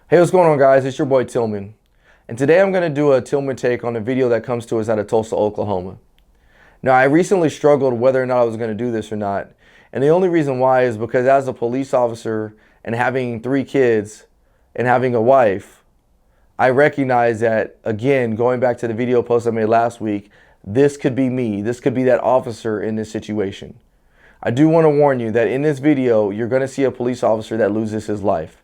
Hey, what's going on, guys? It's your boy Tillman. And today I'm going to do a Tillman take on a video that comes to us out of Tulsa, Oklahoma. Now, I recently struggled whether or not I was going to do this or not. And the only reason why is because as a police officer and having 3 kids and having a wife, I recognize that, again, going back to the video post I made last week, this could be me. This could be that officer in this situation. I do want to warn you that in this video, you're going to see a police officer that loses his life.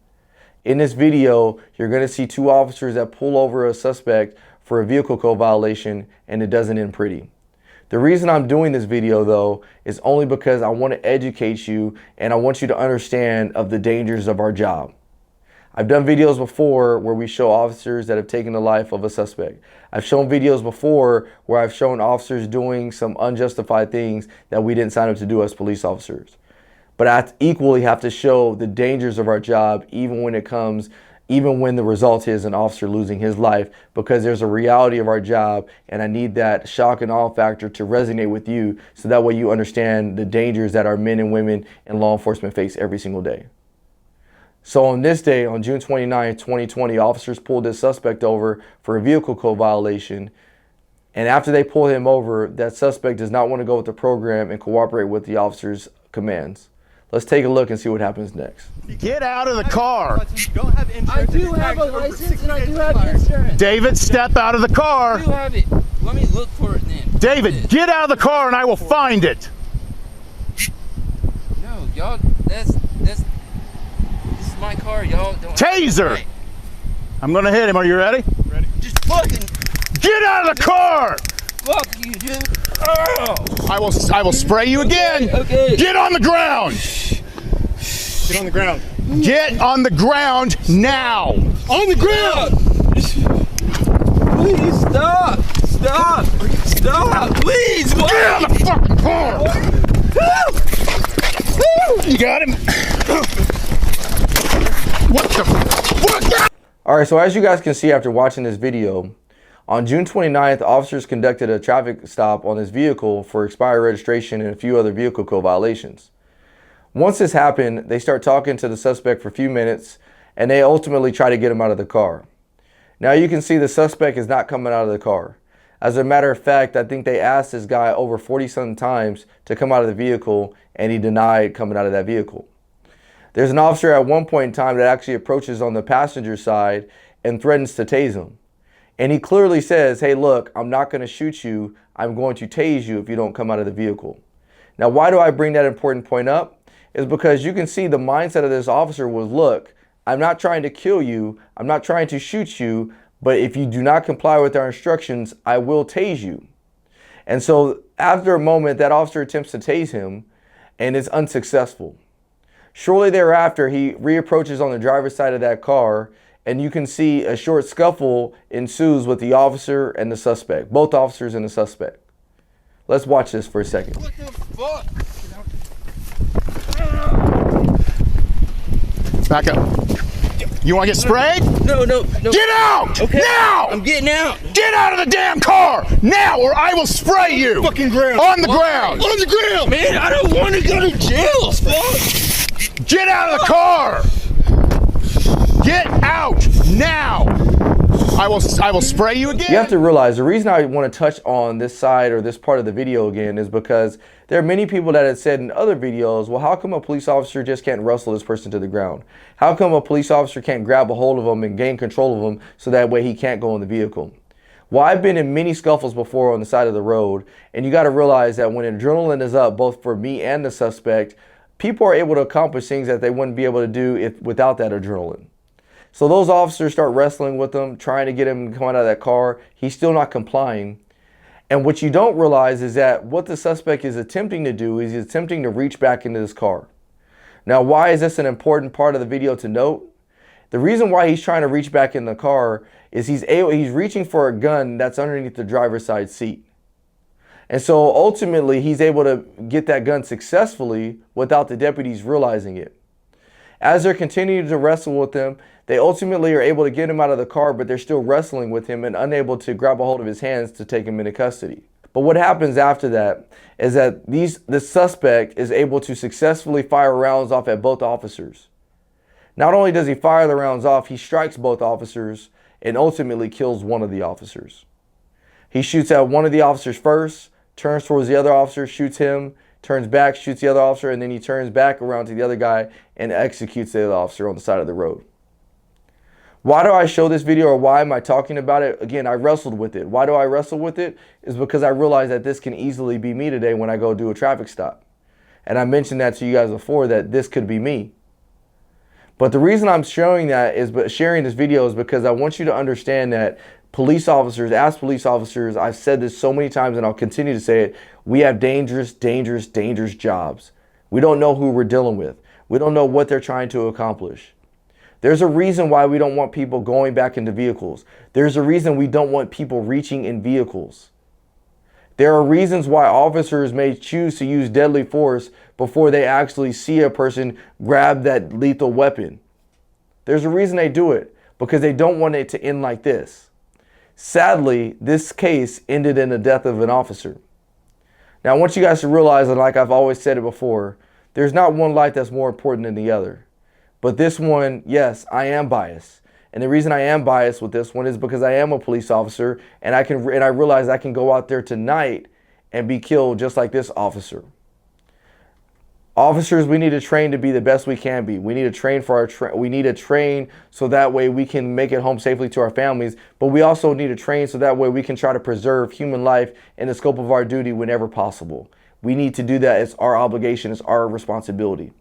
In this video, you're going to see 2 officers that pull over a suspect for a vehicle code violation, and it doesn't end pretty. The reason I'm doing this video, though, is only because I want to educate you and I want you to understand of the dangers of our job. I've done videos before where we show officers that have taken the life of a suspect. I've shown videos before where I've shown officers doing some unjustified things that we didn't sign up to do as police officers. But I equally have to show the dangers of our job even when the result is an officer losing his life, because there's a reality of our job, and I need that shock and awe factor to resonate with you so that way you understand the dangers that our men and women in law enforcement face every single day. So on this day, on June 29, 2020, officers pulled this suspect over for a vehicle code violation. And after they pull him over, that suspect does not want to go with the program and cooperate with the officer's commands. Let's take a look and see what happens next. Get out of the car. Don't have insurance. I do have a license and I do have insurance. David, step out of the car. I do have it. Let me look for it then. David, get out of the car and I will find it. No, y'all, this is my car, y'all. Taser! Right. I'm gonna hit him. Are you ready? Ready? Just fucking Get out of the car! fuck you, dude. Oh. I will spray you again. Okay. Get on the ground. Get on the ground. Get on the ground now. On the ground! Please stop. Stop. Stop. Please. Get out of the fucking car. You got him. What the fuck? All right, so as you guys can see after watching this video, on June 29th, officers conducted a traffic stop on this vehicle for expired registration and a few other vehicle code violations. Once this happened, they start talking to the suspect for a few minutes, and they ultimately try to get him out of the car. Now you can see the suspect is not coming out of the car. As a matter of fact, I think they asked this guy over 40-some times to come out of the vehicle, and he denied coming out of that vehicle. There's an officer at one point in time that actually approaches on the passenger side and threatens to tase him. And he clearly says, hey, look, I'm not going to shoot you. I'm going to tase you if you don't come out of the vehicle. Now, why do I bring that important point up? Is because you can see the mindset of this officer was, look, I'm not trying to kill you. I'm not trying to shoot you. But if you do not comply with our instructions, I will tase you. And so after a moment, that officer attempts to tase him and is unsuccessful. Shortly thereafter, he reapproaches on the driver's side of that car, and you can see a short scuffle ensues with the officer and the suspect, both officers and the suspect. Let's watch this for a second. What the fuck? Back up. You want to get sprayed? No. Get out! Okay. Now! I'm getting out. Get out of the damn car! Now, or I will spray you! Fucking ground. On the ground! On the ground! Man, I don't want to go to jail. Fuck. Get out of the car! Get out now! I will spray you again. You have to realize the reason I want to touch on this side or this part of the video again is because there are many people that have said in other videos, well, how come a police officer just can't wrestle this person to the ground? How come a police officer can't grab a hold of him and gain control of him so that way he can't go in the vehicle? Well, I've been in many scuffles before on the side of the road, and you got to realize that when adrenaline is up, both for me and the suspect, people are able to accomplish things that they wouldn't be able to do without that adrenaline. So those officers start wrestling with him, trying to get him to come out of that car. He's still not complying. And what you don't realize is that what the suspect is attempting to do is he's attempting to reach back into this car. Now, why is this an important part of the video to note? The reason why he's trying to reach back in the car is he's reaching for a gun that's underneath the driver's side seat. And so ultimately, he's able to get that gun successfully without the deputies realizing it. As they're continuing to wrestle with him, they ultimately are able to get him out of the car, but they're still wrestling with him and unable to grab a hold of his hands to take him into custody. But what happens after that is that the suspect is able to successfully fire rounds off at both officers. Not only does he fire the rounds off, he strikes both officers and ultimately kills one of the officers. He shoots at one of the officers first, turns towards the other officer, shoots him, turns back, shoots the other officer, and then he turns back around to the other guy and executes the other officer on the side of the road. Why do I show this video, or why am I talking about it? Again, I wrestled with it. Why do I wrestle with it? Is because I realize that this can easily be me today when I go do a traffic stop. And I mentioned that to you guys before, that this could be me. But the reason I'm sharing this video is because I want you to understand that police officers, as police officers, I've said this so many times and I'll continue to say it, we have dangerous, dangerous, dangerous jobs. We don't know who we're dealing with. We don't know what they're trying to accomplish. There's a reason why we don't want people going back into vehicles. There's a reason we don't want people reaching in vehicles. There are reasons why officers may choose to use deadly force before they actually see a person grab that lethal weapon. There's a reason they do it, because they don't want it to end like this. Sadly, this case ended in the death of an officer. Now, I want you guys to realize that, like I've always said it before, there's not one life that's more important than the other. But this one, yes, I am biased. And the reason I am biased with this one is because I am a police officer, and I realize I can go out there tonight and be killed just like this officer. Officers, we need to train to be the best we can be. We need to train so that way we can make it home safely to our families, but we also need to train so that way we can try to preserve human life in the scope of our duty whenever possible. We need to do that. It's our obligation, it's our responsibility.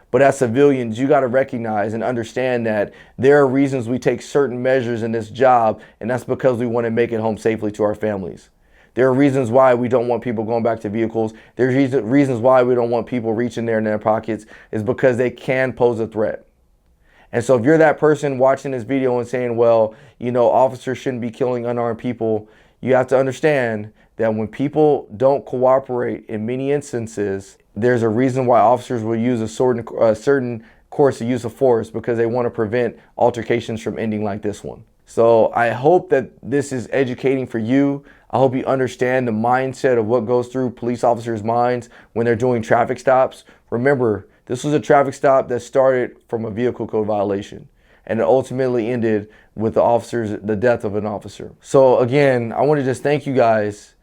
But as civilians, you got to recognize and understand that there are reasons we take certain measures in this job, and that's because we want to make it home safely to our families. There are reasons why we don't want people going back to vehicles. There's reasons why we don't want people reaching there in their pockets, is because they can pose a threat. And so if you're that person watching this video and saying, well, you know, officers shouldn't be killing unarmed people, you have to understand that when people don't cooperate in many instances, there's a reason why officers will use a certain course of use of force, because they want to prevent altercations from ending like this one. So I hope that this is educating for you. I hope you understand the mindset of what goes through police officers' minds when they're doing traffic stops. Remember, this was a traffic stop that started from a vehicle code violation, and it ultimately ended with the death of an officer. So again, I want to just thank you guys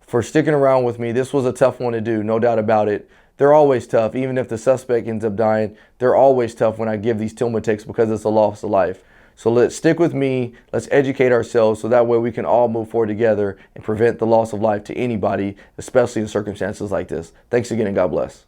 for sticking around with me. This was a tough one to do, no doubt about it. They're always tough. Even if the suspect ends up dying, they're always tough when I give these Tillman takes, because it's a loss of life. So let's stick with me. Let's educate ourselves so that way we can all move forward together and prevent the loss of life to anybody, especially in circumstances like this. Thanks again, and God bless.